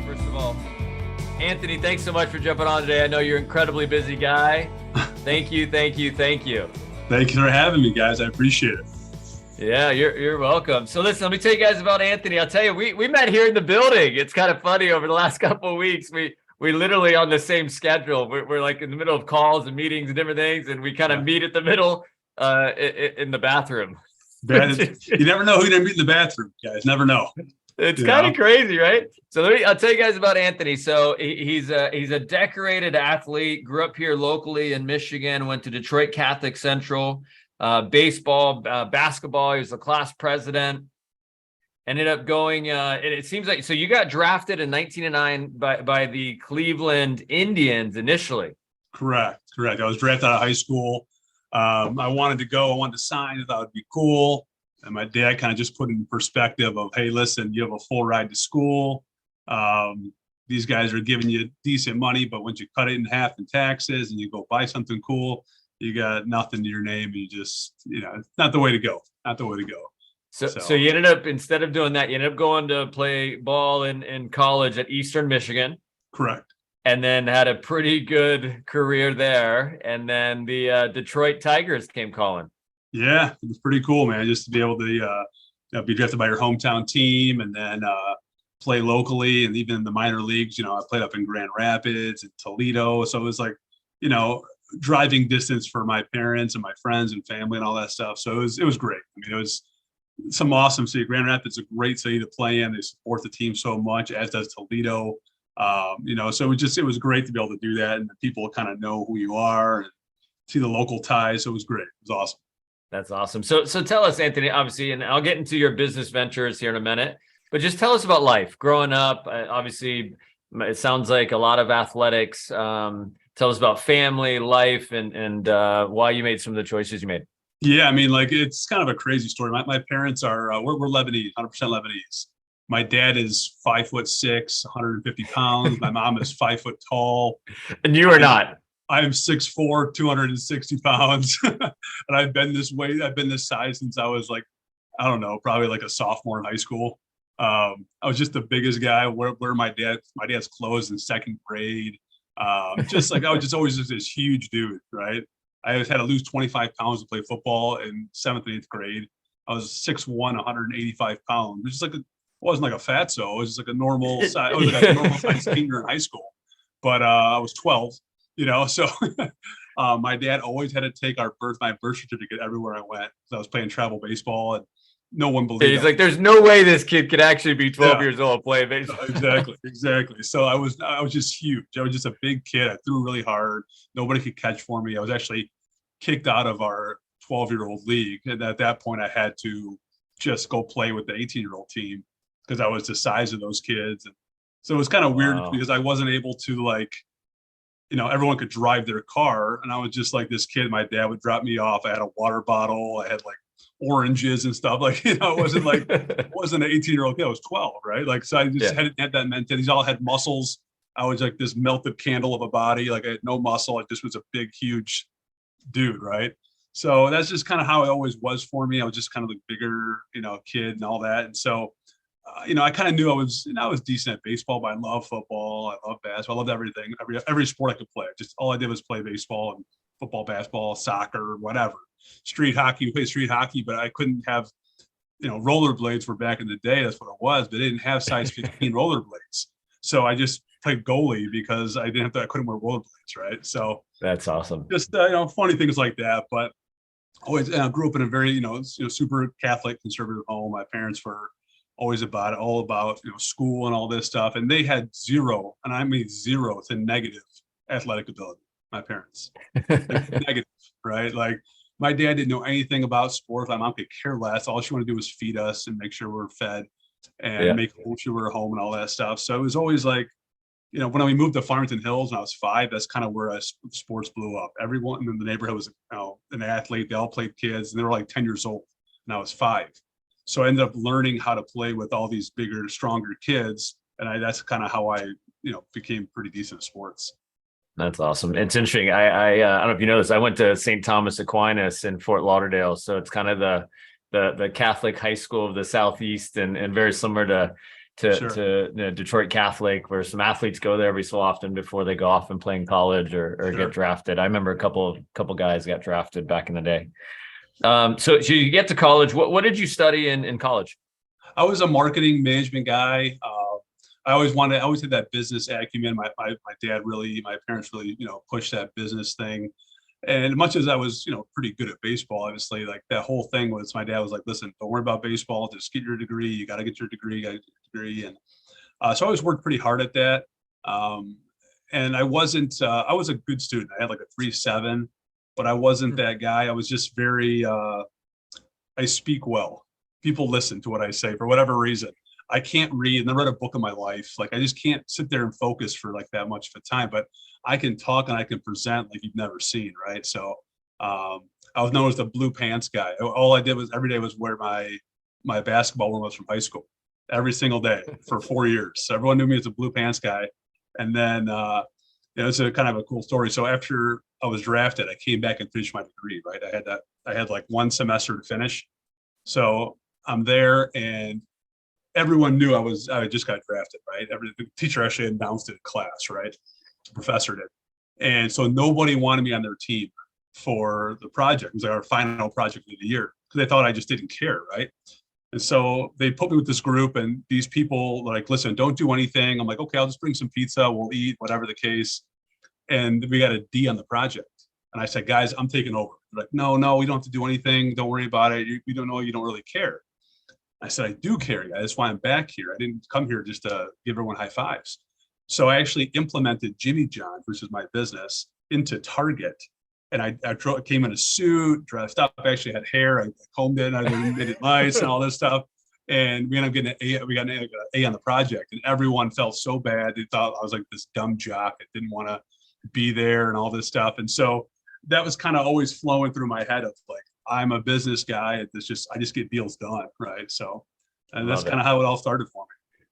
First of all, Anthony, thanks so much for jumping on today. I know you're an incredibly busy guy. Thank you. Thank you for having me, guys. I appreciate it. Yeah, you're welcome. So listen, let me tell you guys about Anthony. I'll tell you, we met here in the building. It's kind of funny over the last couple of weeks. We literally on the same schedule. We're like in the middle of calls and meetings and different things, and we kind of meet at the middle in the bathroom. You never know who you're gonna meet in the bathroom, guys. Never know. It's kind of crazy, right? So I'll tell you guys about Anthony. So he's a decorated athlete, grew up here locally in Michigan, went to Detroit Catholic Central, baseball, basketball. He was the class president, ended up going, it seems like, so you got drafted in 1909 by the Cleveland Indians initially. Correct. I was drafted out of high school. I wanted to sign. I thought it'd be cool. And my dad kind of just put in perspective of, hey, listen, you have a full ride to school. These guys are giving you decent money, but once you cut it in half in taxes and you go buy something cool, you got nothing to your name. You just, it's not the way to go. So you ended up, instead of doing that, you ended up going to play ball in college at Eastern Michigan. Correct. And then had a pretty good career there. And then the Detroit Tigers came calling. Yeah, it was pretty cool, man. Just to be able to be drafted by your hometown team and then play locally and even in the minor leagues. I played up in Grand Rapids and Toledo. So it was like, driving distance for my parents and my friends and family and all that stuff. So it was great. I mean, it was some awesome city. Grand Rapids is a great city to play in. They support the team so much, as does Toledo. So it was great to be able to do that, and people kind of know who you are and see the local ties. So it was great. It was awesome. That's awesome. So tell us, Anthony, obviously, and I'll get into your business ventures here in a minute, but just tell us about life growing up. Obviously, it sounds like a lot of athletics. Tell us about family life and why you made some of the choices you made. Yeah, I mean, like, it's kind of a crazy story. My parents are we're Lebanese, 100% Lebanese. My dad is 5'6", 150 pounds. My mom is 5 foot tall, and you are not. I'm 6'4", 260 pounds, and I've been this size since I was like, I don't know, probably like a sophomore in high school. I was just the biggest guy. Wear my dad's clothes in second grade. Just like I was just always just this huge dude, right? I had to lose 25 pounds to play football in 7th and 8th grade. I was 6'1", 185 pounds, which is like wasn't like a fatso. It was just like a normal size. I was like a normal size senior in high school, but I was 12. So my dad always had to take my birth certificate everywhere I went. So I was playing travel baseball, and no one believed. He's like, "There's no way this kid could actually be 12 years old playing baseball." Exactly. So I was just huge. I was just a big kid. I threw really hard. Nobody could catch for me. I was actually kicked out of our 12-year-old league, and at that point, I had to just go play with the 18-year-old team because I was the size of those kids. And so it was kind of weird because I wasn't able to everyone could drive their car, and I was just like this kid. My dad would drop me off. I had a water bottle. I had like oranges and stuff. It wasn't an 18-year-old kid. I was 12, right? So I just had that mentality. These all had muscles. I was like this melted candle of a body. Like I had no muscle. I just was a big, huge dude, right? So that's just kind of how it always was for me. I was just kind of like bigger, kid and all that. And so, I kind of knew I was decent at baseball, but I love football. I love basketball. I loved everything, every sport I could play. Just all I did was play baseball and football, basketball, soccer, whatever. Street hockey, we played street hockey, but I couldn't have, rollerblades were back in the day. That's what it was, but they didn't have size 15 rollerblades. So I just played goalie because I couldn't wear rollerblades, right? So that's awesome. Just, funny things like that. But always grew up in a very, super Catholic conservative home. My parents were always all about school and all this stuff, and they had zero, and I mean zero to negative athletic ability. My parents, negative, right? Like my dad didn't know anything about sports. My mom could care less. All she wanted to do was feed us and make sure we're fed and make sure we're home and all that stuff. So it was always like, when we moved to Farmington Hills when I was 5, that's kind of where sports blew up. Everyone in the neighborhood was an athlete. They all played kids, and they were like 10 years old, and I was 5. So I ended up learning how to play with all these bigger, stronger kids. And that's kind of how I, became pretty decent at sports. That's awesome. It's interesting. I don't know if you know this. I went to St. Thomas Aquinas in Fort Lauderdale. So it's kind of the Catholic high school of the Southeast and very similar to Sure. Detroit Catholic, where some athletes go there every so often before they go off and play in college or Sure. get drafted. I remember a couple guys got drafted back in the day. So you get to college. What did you study in college? I was a marketing management guy. I always had that business acumen. My parents really, pushed that business thing. And much as I was, pretty good at baseball, obviously, like that whole thing was, my dad was like, listen, don't worry about baseball. Just get your degree. You got to get your degree. You got to get your degree. And so I always worked pretty hard at that. And I was a good student. I had like a 3.7, but I wasn't that guy. I was just very, I speak well. People listen to what I say for whatever reason. I can't read, and I read a book in my life. Like I just can't sit there and focus for like that much of a time, but I can talk and I can present like you've never seen, right? So I was known as the blue pants guy. All I did was every day was wear my basketball warm-ups from high school every single day for 4 years. So everyone knew me as a blue pants guy. And then it's a kind of a cool story. So after I was drafted, I came back and finished my degree, right? I had like 1 semester to finish. So I'm there and everyone knew I just got drafted, right? The teacher actually announced it in class, right? The professor did. And so nobody wanted me on their team for the project. It was like our final project of the year because they thought I just didn't care, right? And so they put me with this group and these people were like, listen, don't do anything. I'm like, okay, I'll just bring some pizza. We'll eat, whatever the case. And we got a D on the project. And I said, guys, I'm taking over. They're like, no, we don't have to do anything. Don't worry about it. You don't know, you don't really care. I said, I do care. That's why I'm back here. I didn't come here just to give everyone high fives. So I actually implemented Jimmy John's, which is my business, into Target. And I came in a suit, dressed up, actually had hair, I combed it, I made it nice and all this stuff. And we ended up getting an A. We got an A on the project. And everyone felt so bad. They thought I was like this dumb jock that didn't want to be there and all this stuff. And so that was kind of always flowing through my head of like, I'm a business guy. I just get deals done, right? So, and that's kind of how it all started for me.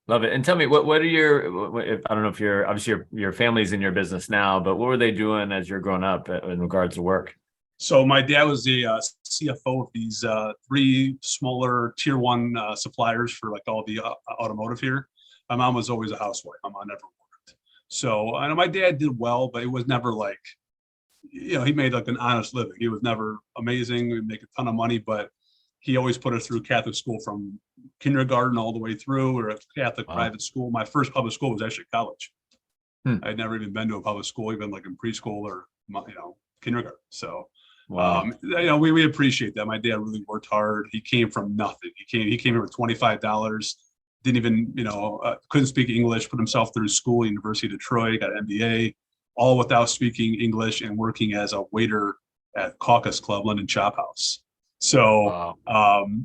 Love it. And tell me, what are I don't know if you're, obviously your family's in your business now, but what were they doing as you're growing up in regards to work? So my dad was the CFO of these 3 smaller tier 1 suppliers for like all the automotive here. My mom was always a housewife. My mom never worked. So I know my dad did well, but it was never like, he made like an honest living. He was never amazing. He'd make a ton of money, but he always put us through Catholic school from kindergarten all the way through, or a Catholic private school. My first public school was actually college. I'd never even been to a public school, even like in preschool or, kindergarten. So, we appreciate that. My dad really worked hard. He came from nothing. He came here with $25, didn't even, couldn't speak English, put himself through school, University of Detroit, got an MBA, all without speaking English and working as a waiter at Caucus Club, London Chop House. So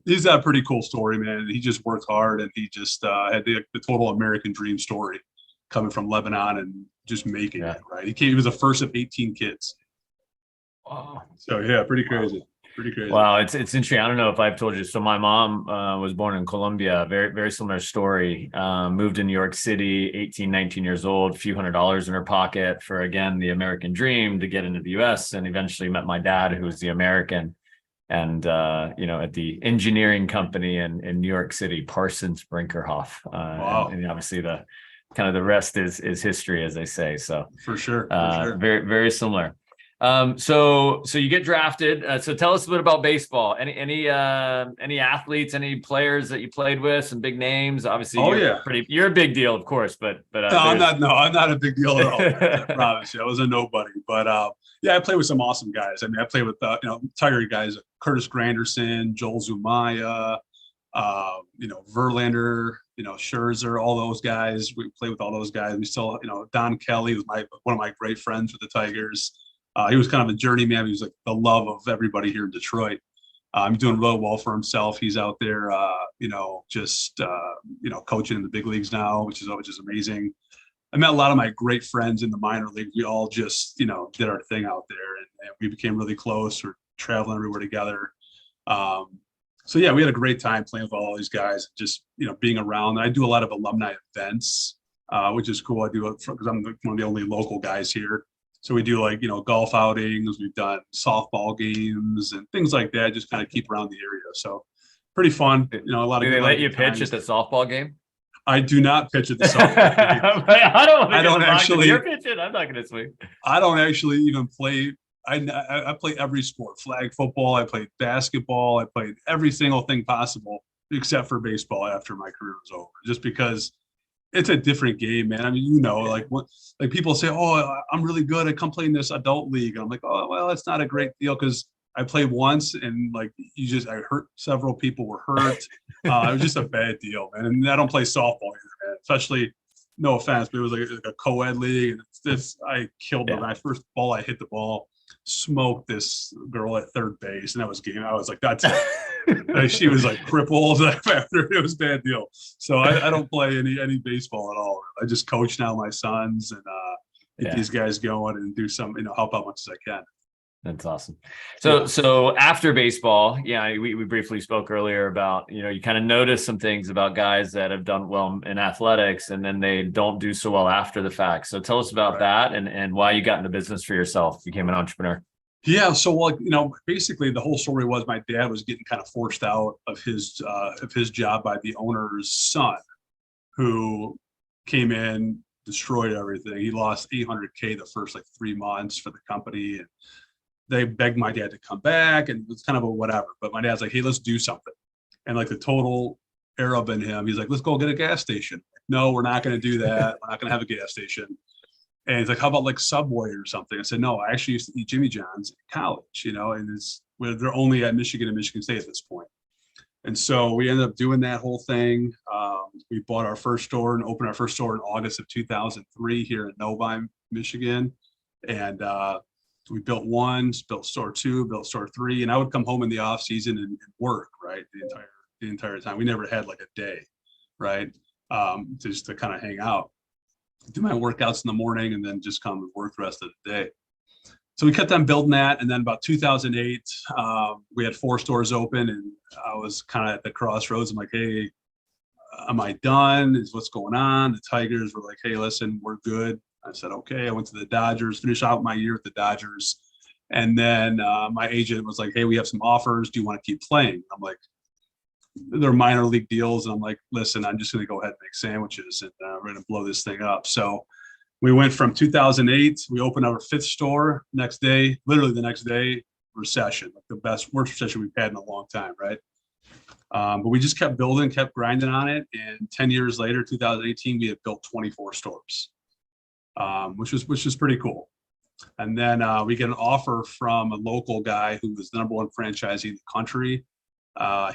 he's got a pretty cool story, man. He just worked hard and he just had the total American dream story coming from Lebanon and just making it, right? He was the first of 18 kids. Wow. So yeah, pretty crazy. Pretty crazy. Wow, it's interesting. I don't know if I've told you. So my mom was born in Colombia. Very, very similar story. Moved to New York City, 18, 19 years old, a few $100s in her pocket for, again, the American dream to get into the US, and eventually met my dad, who was the American. And, at the engineering company in New York City, Parsons Brinkerhoff. Wow. And obviously the rest is history, as they say. So for sure. Very, very similar. So you get drafted. So tell us a bit about baseball. Any athletes, any players that you played with, some big names? Obviously, you're a big deal, of course, but no, I'm not a big deal at all. I promise you, I was a nobody. But I played with some awesome guys. I mean, I played with Tiger guys, Curtis Granderson, Joel Zumaya, Verlander, Scherzer, all those guys. We played with all those guys. We still, Don Kelly was one of my great friends with the Tigers. He was kind of a journeyman. He was like the love of everybody here in Detroit. He's doing real well for himself. He's out there, coaching in the big leagues now, which is amazing. I met a lot of my great friends in the minor league. We all just, did our thing out there, and we became really close. We're traveling everywhere together. We had a great time playing with all these guys, just, being around. I do a lot of alumni events, which is cool. I do it because I'm one of the only local guys here. So we do golf outings, we've done softball games and things like that, just kind of keep around the area. So pretty fun. A lot of. Do they let you pitch at the softball game? I do not pitch at the softball. I don't. I don't actually. You're pitching. I'm not going to swing. I don't actually even play. I play every sport: flag football. I played basketball. I played every single thing possible except for baseball after my career was over. Just because it's a different game, man. I mean, like people say, "Oh, I'm really good. I come play in this adult league." And I'm like, "Oh, well, it's not a great deal because I played once and like I hurt several people were hurt. It was just a bad deal, man. And I don't play softball either, man. Especially, no offense, but it was like a co-ed league. And I killed them. My first ball, I hit the ball, smoked this girl at third base, and that was game. I was like, that's it. She was like crippled after. It was a bad deal. So I don't play any baseball at all. I just coach now my sons and get these guys going and do some, help out much as I can. That's awesome. So after baseball, we briefly spoke earlier about, you kind of notice some things about guys that have done well in athletics and then they don't do so well after the fact. So tell us about that and why you got into business for yourself, became an entrepreneur. Yeah. So, basically the whole story was my dad was getting kind of forced out of his job by the owner's son, who came in, destroyed everything. He lost $800K the first 3 months for the company. And they begged my dad to come back, and it was kind of a whatever. But my dad's like, "Hey, let's do something." And the total Arab in him, he's like, "Let's go get a gas station." No, we're not going to do that. We're not going to have a gas station. And he's like, "How about Subway or something?" I said, "No, I actually used to eat Jimmy John's in college, and they're only at Michigan and Michigan State at this point." And so we ended up doing that whole thing. We bought our first store and opened our first store in August of 2003 here in Novi, Michigan. And we built one, built store two, built store three, and I would come home in the off season and work, right, the entire time. We never had a day, right, just to kind of hang out, do my workouts in the morning, and then just come and work the rest of the day. So we kept on building that, and then about 2008, we had 4 stores open, and I was kind of at the crossroads. I'm like, "Hey, am I done? Is what's going on?" The Tigers were like, "Hey, listen, we're good." I said, "Okay." I went to the Dodgers, finished out my year at the Dodgers. And then my agent was like, "Hey, we have some offers. Do you want to keep playing?" I'm like, "They're minor league deals." And I'm like, "Listen, I'm just going to go ahead and make sandwiches and we're going to blow this thing up." So we went from 2008, we opened our 5th store. Literally the next day, recession, the worst recession we've had in a long time, right? But we just kept building, kept grinding on it. And 10 years later, 2018, we had built 24 stores. Which was pretty cool. And then we get an offer from a local guy who was the #1 franchisee in the country.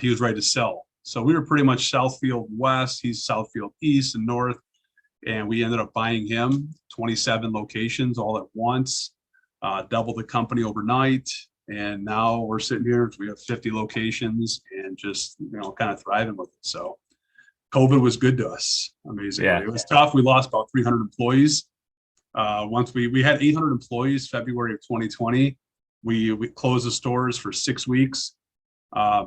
He was ready to sell. So we were pretty much Southfield West, he's Southfield East and North. And we ended up buying him 27 locations all at once, doubled the company overnight. And now we're sitting here, we have 50 locations and just, kind of thriving with it. So COVID was good to us. Amazing. Yeah. It was tough. We lost about 300 employees. Once we had 800 employees, February of 2020, we closed the stores for 6 weeks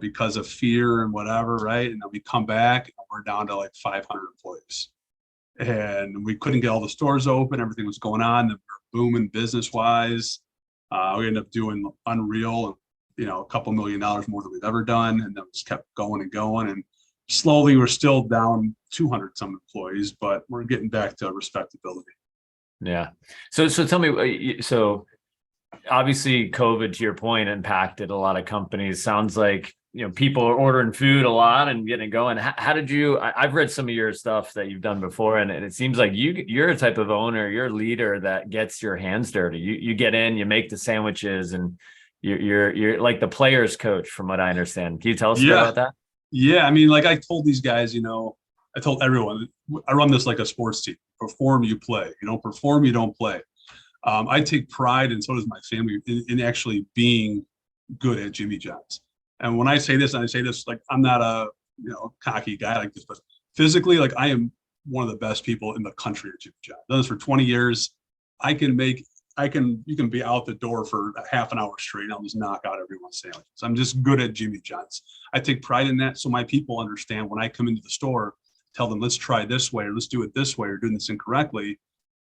because of fear and whatever, right? And then we come back and we're down to 500 employees. And we couldn't get all the stores open. Everything was going on. And we were booming business-wise. We ended up doing unreal, a couple $1 million more than we've ever done. And then we just kept going and going. And slowly we're still down 200 some employees, but we're getting back to respectability. Yeah. So tell me, so obviously COVID, to your point, impacted a lot of companies. Sounds like, people are ordering food a lot and getting it going. How did you, I've read some of your stuff that you've done before, and it seems like you're a type of owner, you're a leader that gets your hands dirty. You get in, you make the sandwiches, and you're like the player's coach from what I understand. Can you tell us about that? Yeah. I mean, I told these guys, I told everyone, I run this like a sports team. Perform, you play. You don't perform, you don't play. I take pride, and so does my family, in actually being good at Jimmy John's. And when I say this, I'm not a cocky guy like this, but physically, I am one of the best people in the country at Jimmy John's. I've done this for 20 years. You can be out the door for a half an hour straight, and I'll just knock out everyone's sandwiches. I'm just good at Jimmy John's. I take pride in that, so my people understand when I come into the store, tell them, let's try this way, or let's do it this way, or doing this incorrectly.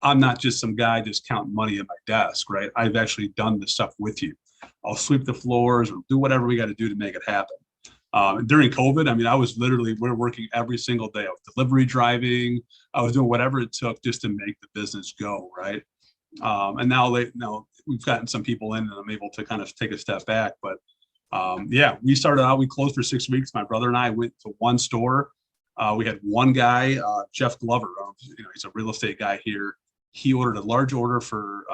I'm not just some guy just counting money at my desk, right? I've actually done this stuff with you. I'll sweep the floors or do whatever we got to do to make it happen. During COVID, I mean, we were working every single day. I was delivery driving. I was doing whatever it took just to make the business go, right? And now we've gotten some people in and I'm able to kind of take a step back. But yeah, we started out, we closed for 6 weeks. My brother and I went to one store. We had one guy, Jeff Glover, he's a real estate guy here. He ordered a large order for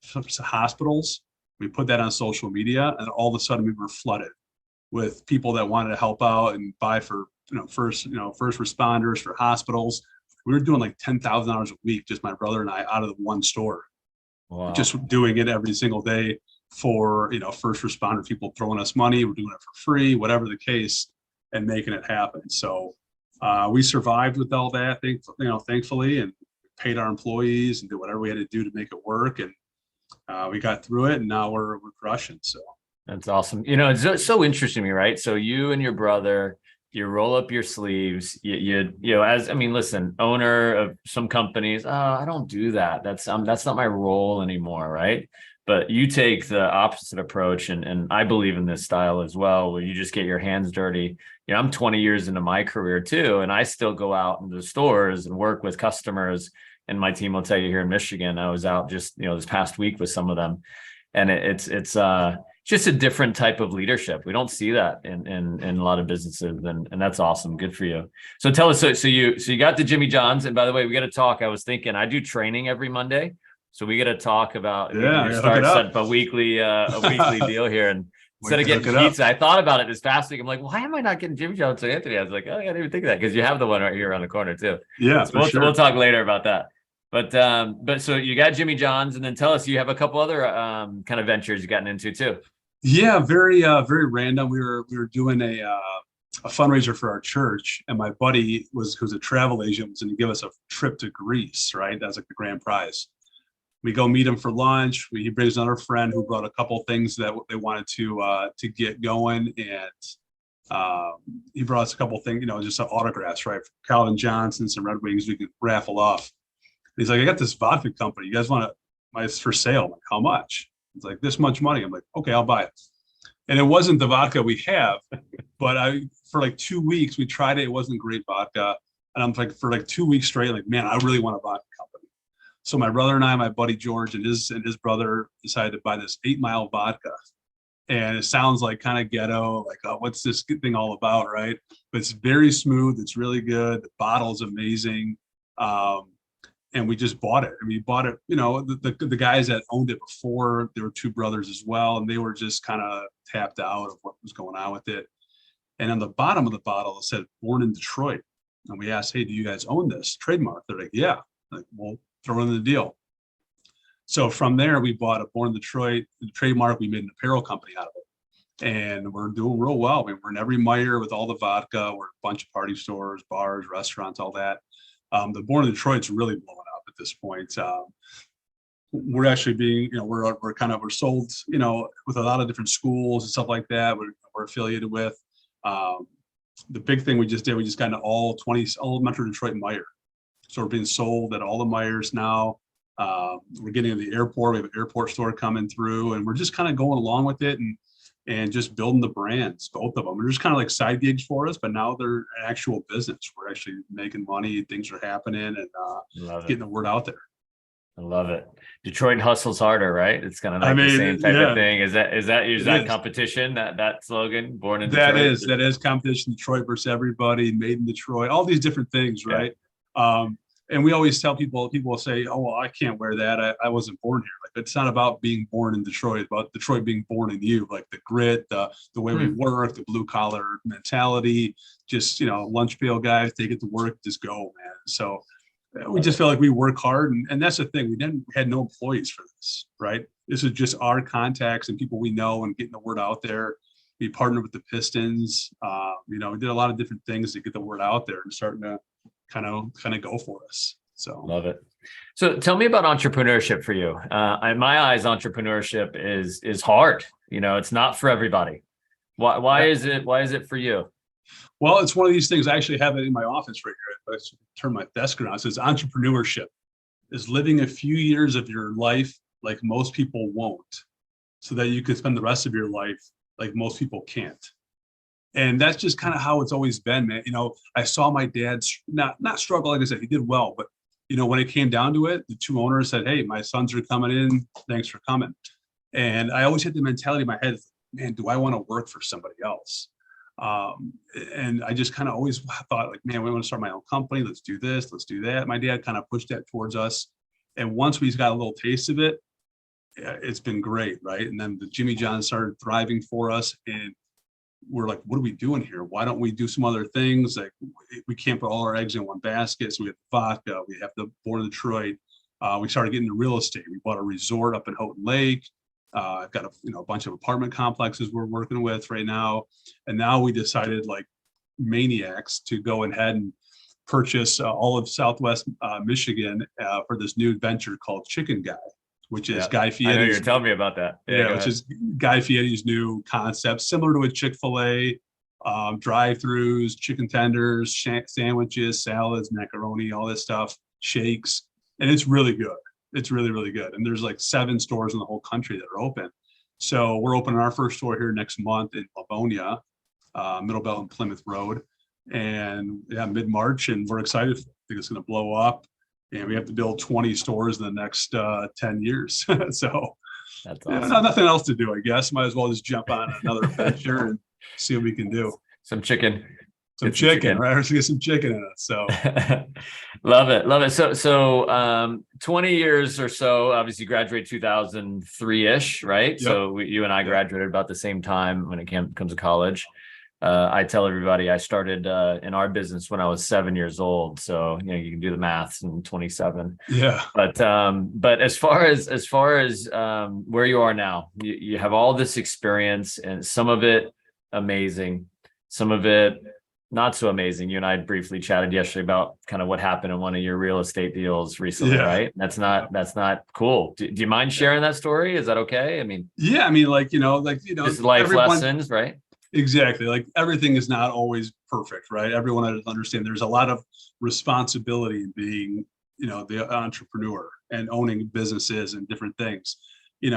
some hospitals. We put that on social media, and all of a sudden we were flooded with people that wanted to help out and buy for first responders, for hospitals. We were doing like $10,000 a week, just my brother and I, out of the one store. Wow. Just doing it every single day for first responder people throwing us money. We're doing it for free, whatever the case, and making it happen. So we survived with all that, thankfully, and paid our employees and did whatever we had to do to make it work. And we got through it, and now we're crushing. So that's awesome. It's so interesting to me, right? So you and your brother, you roll up your sleeves. Listen, owner of some companies, I don't do that. That's not my role anymore, right? But you take the opposite approach, and I believe in this style as well, where you just get your hands dirty. I'm 20 years into my career too, and I still go out into the stores and work with customers. And my team will tell you, here in Michigan, I was out just this past week with some of them, and it's just a different type of leadership. We don't see that in a lot of businesses, and that's awesome. Good for you. So tell us, so you got the Jimmy John's, and by the way, we got to talk. I was thinking I do training every Monday. So we got to talk about start up a weekly deal here. And instead of getting pizza, I thought about it this past week. I'm like, why am I not getting Jimmy John's? So Anthony, I was like, oh, I didn't even think of that, because you have the one right here around the corner too. Yeah, so we'll talk later about that. But so you got Jimmy John's, and then tell us, you have a couple other kind of ventures you gotten into too. Yeah, very random. We were doing a fundraiser for our church, and my buddy who's a travel agent was going to give us a trip to Greece. Right, that's like the grand prize. We go meet him for lunch. He brings another friend who brought a couple things that they wanted to get going, and he brought us a couple things, just some autographs, right? Calvin Johnson, some Red Wings we could raffle off. He's like, I got this vodka company. You guys want to? It's for sale. I'm like, how much? He's like, this much money. I'm like, okay, I'll buy it. And it wasn't the vodka we have, but for like 2 weeks we tried it. It wasn't great vodka, and I'm like, for like 2 weeks straight, like, man, I really want a vodka company. So my brother and I, my buddy George and his brother, decided to buy this 8 Mile Vodka. And it sounds like kind of ghetto, like, oh, what's this thing all about, right? But it's very smooth. It's really good. The bottle's amazing. And we just bought it. And we bought it, the guys that owned it before, there were 2 brothers as well, and they were just kind of tapped out of what was going on with it. And on the bottom of the bottle, it said "Born in Detroit." And we asked, hey, do you guys own this trademark? They're like, yeah. Like, well, throw in the deal. So from there, we bought a Born in Detroit trademark. We made an apparel company out of it, and we're doing real well. We're in every Meijer with all the vodka. We're a bunch of party stores, bars, restaurants, all that. The Born in Detroit's really blowing up at this point. We're actually being, we're sold, with a lot of different schools and stuff like that. We're affiliated with. The big thing we just got into all Metro Detroit Meijer. So we're being sold at all the Meijers now. We're getting to the airport. We have an airport store coming through, and we're just kind of going along with it and just building the brands, both of them. They're just kind of like side gigs for us, but now they're an actual business. We're actually making money. Things are happening, and getting the word out there. I love it. Detroit hustles harder, right? It's kind of like the same type of thing. Is that competition, that slogan, Born in Detroit? That is competition. Detroit versus everybody, made in Detroit, all these different things, right? And we always tell people will say, oh, well, I can't wear that. I wasn't born here. Like, it's not about being born in Detroit, it's about Detroit being born in you, like the grit, the way we work, the blue collar mentality, just, lunch pail guys, take it to work, just go, man. So we just feel like we work hard. And that's the thing. We had no employees for this, right? This is just our contacts and people we know and getting the word out there. We partnered with the Pistons. We did a lot of different things to get the word out there and starting to kind of go for us. So love it. So tell me about entrepreneurship for you. In my eyes, entrepreneurship is hard. It's not for everybody. Why is it for you? Well, it's one of these things. I actually have it in my office right here. I turn my desk around. It says entrepreneurship is living a few years of your life like most people won't, so that you can spend the rest of your life like most people can't. And that's just kind of how it's always been, man. You know, I saw my dad not struggle. Like I said, he did well, but you know, when it came down to it, the two owners said, "Hey, my sons are coming in. Thanks for coming." And I always had the mentality in my head, man, do I want to work for somebody else? And I just kind of always thought like, man, we want to start my own company. Let's do this. Let's do that. My dad kind of pushed that towards us. And once we got a little taste of it, it's been great. Right. And then the Jimmy John's started thriving for us. And we're like, what are we doing here? Why don't we do some other things? Like we can't put all our eggs in one basket. So we have vodka, we have the Born Detroit. We started getting into real estate. We bought a resort up in Houghton Lake. I've got a bunch of apartment complexes we're working with right now. And now we decided like maniacs to go ahead and purchase all of Southwest Michigan for this new venture called Chicken Guy, which is Guy Fieri's. I know you're telling me about that. Yeah, which is Guy Fieri's new concept, similar to a Chick-fil-A, drive-throughs, chicken tenders, sandwiches, salads, macaroni, all this stuff, shakes, and it's really good. It's really, really good. And there's like 7 stores in the whole country that are open. So we're opening our first store here next month in Livonia, Middle Belt and Plymouth Road, and mid-March, and we're excited. I think it's going to blow up. And we have to build 20 stores in the next 10 years. So that's awesome. Nothing else to do, I guess. Might as well just jump on another venture and see what we can do. Some chicken. Some chicken, right? Let's get some chicken in it. So love it. Love it. So 20 years or so, obviously graduated 2003-ish, right? Yep. So you and I graduated about the same time when it comes to college. I tell everybody I started in our business when I was 7 years old. So, you know, you can do the maths in 27. Yeah. But as far as where you are now, you have all this experience, and some of it amazing, some of it not so amazing. You and I briefly chatted yesterday about kind of what happened in one of your real estate deals recently, right? That's not cool. Do you mind sharing that story? Is that okay? I mean, just life lessons, right? Exactly. Like everything is not always perfect, right? Everyone understand there's a lot of responsibility in being, the entrepreneur and owning businesses and different things. You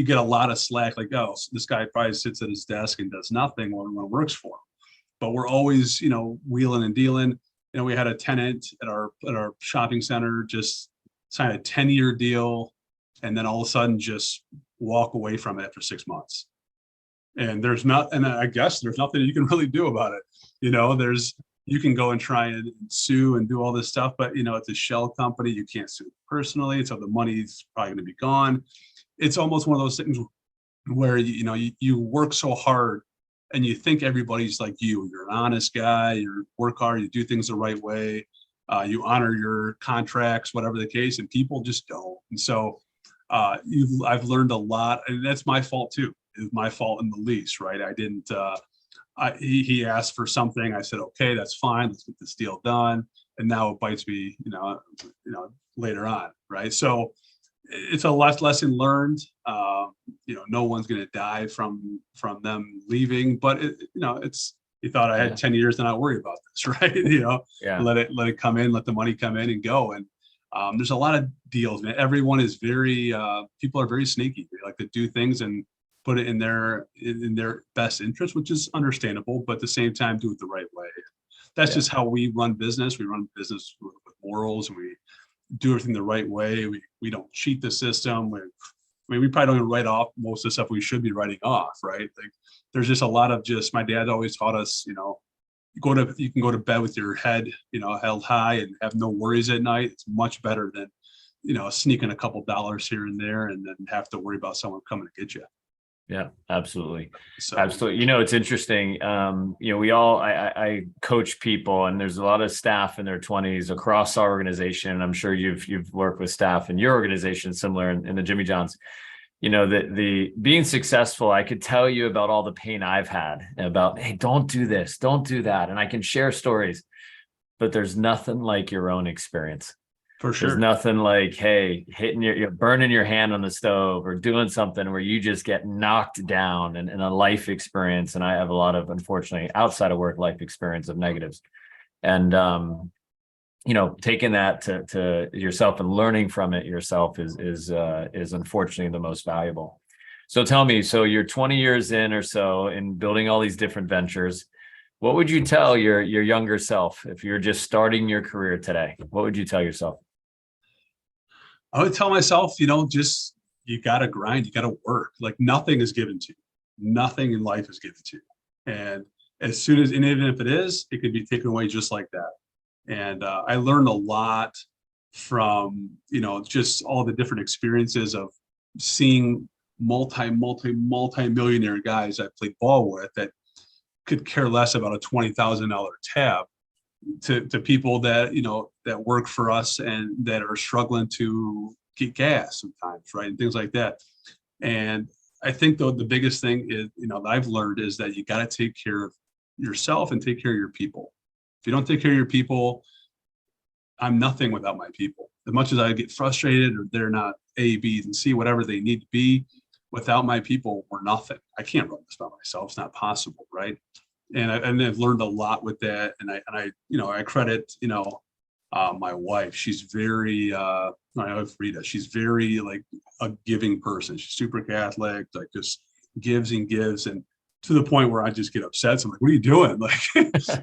get a lot of slack, like, oh, this guy probably sits at his desk and does nothing when it works for him. But we're always, wheeling and dealing. We had a tenant at our shopping center just sign a 10-year deal, and then all of a sudden just walk away from it after 6 months. And I guess there's nothing you can really do about it. You can go and try and sue and do all this stuff, but it's a shell company. You can't sue personally, so the money's probably going to be gone. It's almost one of those things where you work so hard and you think everybody's like you. You're an honest guy. You work hard. You do things the right way. You honor your contracts, whatever the case, and people just don't. And so I've learned a lot, and that's my fault too. It's my fault in the least, right? I didn't. He asked for something. I said, okay, that's fine. Let's get this deal done. And now it bites me, later on, right? So it's a lesson learned. No one's going to die from them leaving, but you thought I had 10 years to not worry about this, right? Let it come in, let the money come in and go. And there's a lot of deals, man. Everyone is people are very sneaky. They like to do things and put it in their best interest, which is understandable, but at the same time, do it the right way. That's just how we run business. We run business with morals, and we do everything the right way. We don't cheat the system. We probably don't even write off most of the stuff we should be writing off, right? Like there's just a lot of my dad always taught us, you can go to bed with your head, held high and have no worries at night. It's much better than, sneaking a couple dollars here and there and then have to worry about someone coming to get you. Yeah, absolutely. Absolutely. It's interesting. I coach people, and there's a lot of staff in their 20s across our organization. I'm sure you've worked with staff in your organization, similar in the Jimmy John's. The being successful, I could tell you about all the pain I've had about, hey, don't do this, don't do that. And I can share stories, but there's nothing like your own experience. For sure. There's nothing like, hey, hitting you're burning your hand on the stove or doing something where you just get knocked down and a life experience. And I have a lot of, unfortunately, outside of work life experience of negatives. And, taking that to yourself and learning from it yourself is unfortunately the most valuable. So tell me, so you're 20 years in or so in building all these different ventures. What would you tell your younger self if you're just starting your career today? What would you tell yourself? I would tell myself, just you got to grind, you got to work. Like nothing is given to you. Nothing in life is given to you. And as soon as, and even if it is, it could be taken away just like that. And I learned a lot from, just all the different experiences of seeing multi-millionaire guys I played ball with that could care less about a $20,000 tab to people that, that work for us and that are struggling to get gas sometimes, right? And things like that. And I think though the biggest thing is, that I've learned is that you got to take care of yourself and take care of your people. If you don't take care of your people, I'm nothing without my people. As much as I get frustrated or they're not A, B, and C, whatever they need to be, without my people, we're nothing. I can't run this by myself. It's not possible, right? And I've learned a lot with that. And I credit, my wife. She's very, I have Rita. She's very like a giving person. She's super Catholic, like just gives and gives, and to the point where I just get upset. So I'm like, what are you doing? Like,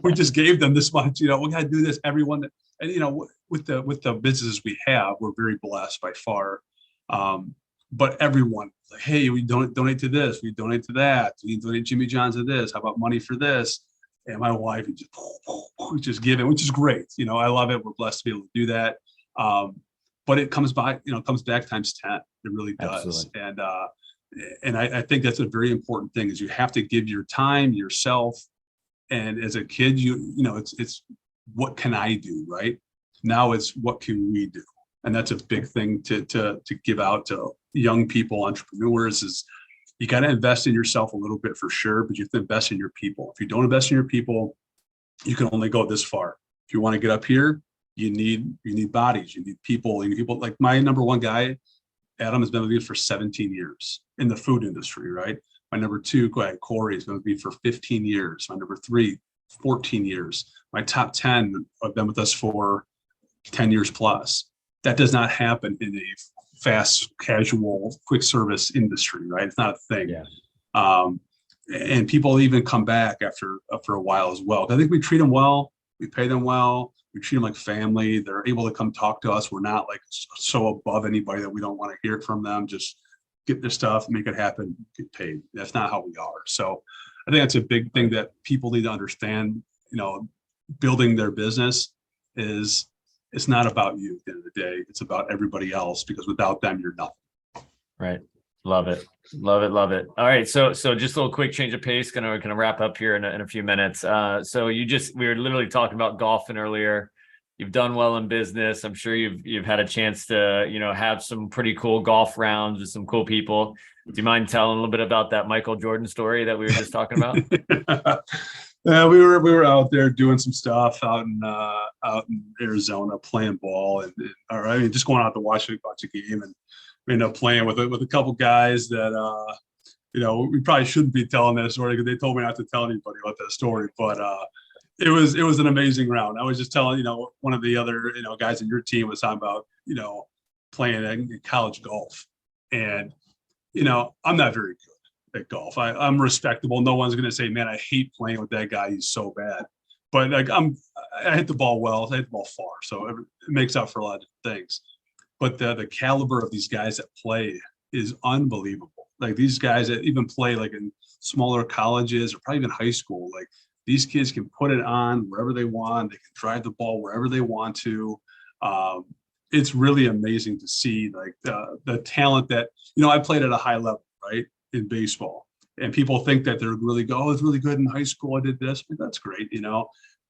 we just gave them this much, we got to do this. Everyone, and with the businesses we have, we're very blessed by far. But everyone, like, hey, we donate to this, we donate to that, we donate Jimmy John's to this. How about money for this? And my wife just give it, which is great. I love it. We're blessed to be able to do that. But it comes back, comes back times 10. It really does. Absolutely. And I think that's a very important thing is you have to give your time, yourself. And as a kid, it's what can I do, right? Now it's what can we do? And that's a big thing to give out to young people, entrepreneurs, is you got to invest in yourself a little bit for sure, but you have to invest in your people. If you don't invest in your people, you can only go this far. If you want to get up here, you need bodies, you need people. Like my number one guy, Adam, has been with me for 17 years in the food industry, right? My number two guy, Corey, has been with me for 15 years. My number three, 14 years. My top 10 have been with us for 10 years plus. That does not happen in a fast, casual, quick service industry, right? It's not a thing. Yeah. And people even come back after a while as well. I think we treat them well, we pay them well, we treat them like family. They're able to come talk to us. We're not like so above anybody that we don't want to hear from them. Just get their stuff, make it happen, get paid. That's not how we are. So I think that's a big thing that people need to understand. Building their business is, it's not about you at the end of the day. It's about everybody else, because without them, you're nothing. Right. Love it. Love it. Love it. All right. So just a little quick change of pace. Gonna wrap up here in a few minutes. So we were literally talking about golfing earlier. You've done well in business. I'm sure you've had a chance to, have some pretty cool golf rounds with some cool people. Do you mind telling a little bit about that Michael Jordan story that we were just talking about? Yeah, we were out there doing some stuff out in Arizona, playing ball, and just going out to watch a game, and we ended up playing with a couple guys that we probably shouldn't be telling that story because they told me not to tell anybody about that story. But it was an amazing round. I was just telling one of the other guys in your team was talking about playing in college golf, and I'm not very good at golf. I'm respectable. No one's going to say, man, I hate playing with that guy. He's so bad. But like I hit the ball well. I hit the ball far. So it makes up for a lot of different things. But the caliber of these guys that play is unbelievable. Like these guys that even play like in smaller colleges or probably even high school, like these kids can put it on wherever they want. They can drive the ball wherever they want to. It's really amazing to see like the talent that, I played at a high level, right? In baseball, and people think that they're really good. Oh, it's really good in high school. I did this. That's great,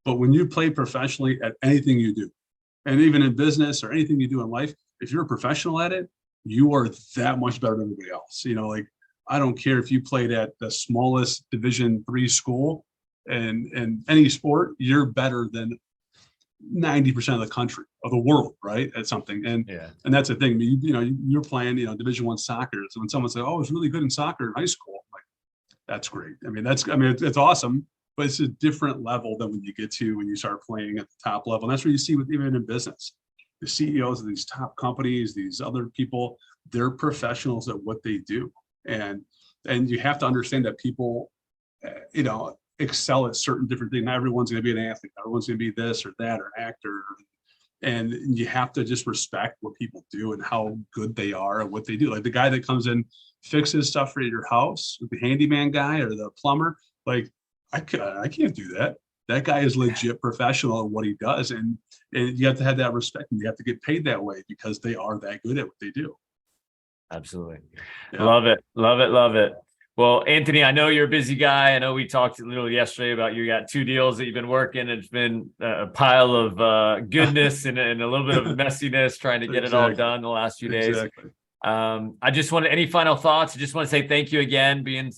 but when you play professionally at anything you do, and even in business or anything you do in life, if you're a professional at it, you are that much better than everybody else. Like I don't care if you played at the smallest Division III school and any sport, you're better than 90% of the country, of the world, right? At something. And that's the thing. You're playing, Division I soccer. So when someone says, oh, I was really good in soccer in high school, I'm like, that's great. It's awesome, but it's a different level than when you start playing at the top level. And that's what you see with even in business. The CEOs of these top companies, these other people, they're professionals at what they do. And you have to understand that people, excel at certain different things. Not everyone's going to be an athlete. Everyone's going to be this or that or an actor. And you have to just respect what people do and how good they are at what they do. Like the guy that comes in, fixes stuff for your house, the handyman guy or the plumber, like I can't do that. That guy is legit professional at what he does. And you have to have that respect, and you have to get paid that way because they are that good at what they do. Absolutely. Yeah. Love it. Love it. Love it. Well, Anthony, I know you're a busy guy. I know we talked a little yesterday about you got 2 deals that you've been working. It's been a pile of goodness and a little bit of messiness trying to get it all done the last few days. Exactly. I just wanted, any final thoughts? I just want to say thank you again, being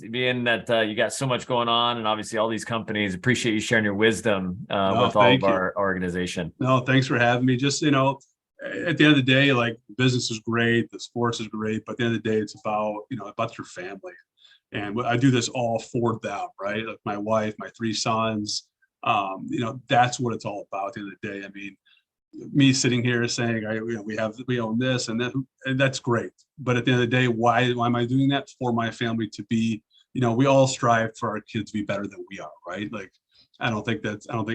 that you got so much going on, and obviously all these companies. Appreciate you sharing your wisdom with all of our organization. No, thanks for having me. Just, at the end of the day, like business is great, the sports is great, but at the end of the day, it's about, about your family. And I do this all for them, right? Like my wife, my 3 sons, that's what it's all about at the end of the day. I mean, me sitting here saying, we own this and that, and that's great. But at the end of the day, why am I doing that? For my family to be, we all strive for our kids to be better than we are, right? Like, I don't think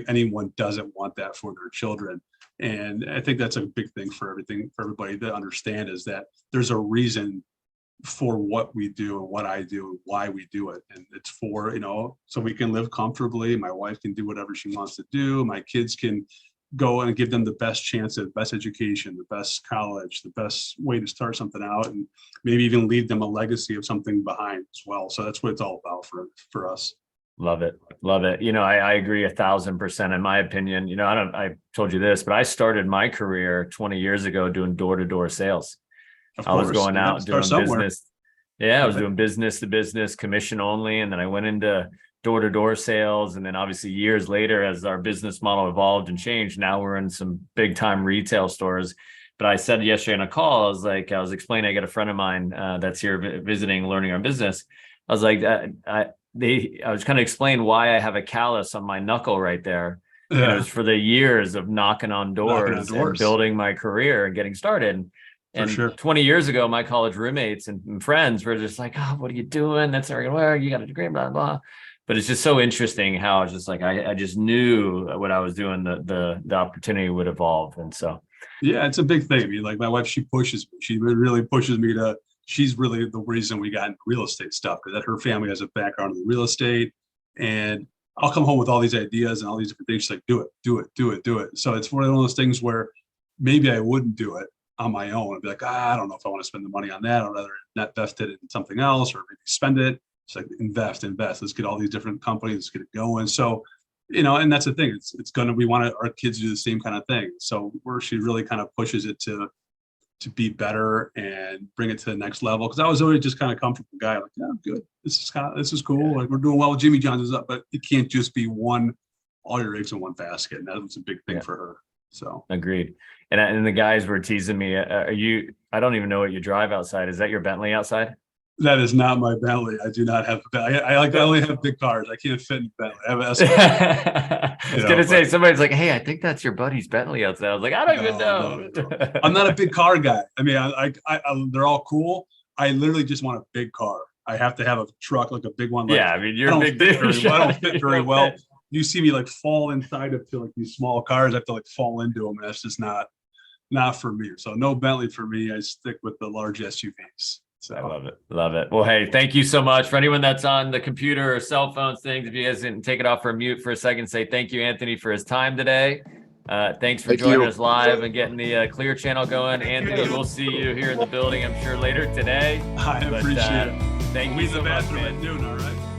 anyone doesn't want that for their children. And I think that's a big thing for everybody to understand, is that there's a reason for what we do and what I do and why we do it. And it's for, so we can live comfortably. My wife can do whatever she wants to do. My kids can go and give them the best chance at the best education, the best college, the best way to start something out, and maybe even leave them a legacy of something behind as well. So that's what it's all about for us. Love it. Love it. I agree 1,000% in my opinion. I told you this, but I started my career 20 years ago doing door-to-door sales. I was going out doing business. Yeah, I was doing business to business, commission only. And then I went into door-to-door sales. And then obviously years later, as our business model evolved and changed, now we're in some big time retail stores. But I said yesterday on a call, I was explaining, I got a friend of mine that's here visiting, learning our business. I was like, I was kind of explaining why I have a callus on my knuckle right there. Yeah. And it was for the years of knocking on doors and building my career and getting started. And sure. 20 years ago, my college roommates and friends were just like, "Oh, what are you doing? That's not gonna work. You got a degree, blah, blah." But it's just so interesting how I was just like, I just knew what I was doing, the opportunity would evolve. And so, yeah, it's a big thing. I mean, like my wife, she pushes me. She really pushes me she's really the reason we got into real estate stuff, because that her family has a background in real estate. And I'll come home with all these ideas and all these different things. She's like, do it. So it's one of those things where maybe I wouldn't do it on my own. I'd be like, I don't know if I want to spend the money on that. I'd rather not invest it in something else, or maybe spend it. It's like invest. Let's get all these different companies, let's get it going. So, and that's the thing. We want our kids to do the same kind of thing. So she really kind of pushes it to be better and bring it to the next level. Because I was always just kind of comfortable guy, like, yeah, I'm good. This is cool. Like we're doing well. Jimmy John's is up, but it can't just be all your eggs in one basket. And that was a big thing for her. So agreed. And the guys were teasing me. I don't even know what you drive outside. Is that your Bentley outside? That is not my Bentley. I do not have a Bentley. I only have big cars. I can't fit in Bentley. I have an I was gonna say, somebody's like, "Hey, I think that's your buddy's Bentley outside." I was like, I don't even know. No. I'm not a big car guy. I mean, I they're all cool. I literally just want a big car. I have to have a truck, like a big one. Like, yeah, I mean, you're a big dude. I don't fit very well. You see me like fall inside of like these small cars. I have to like fall into them. And that's just not for me. So no Bentley for me. I stick with the large SUVs. So I love it. Love it. Well, hey, thank you so much. For anyone that's on the computer or cell phones, things, if you guys didn't take it off for mute for a second, say thank you, Anthony, for his time today. Thanks for joining us live and getting the Clear channel going. Anthony, we'll see you here in the building, I'm sure, later today. I appreciate it. Thank you so much, man. All right.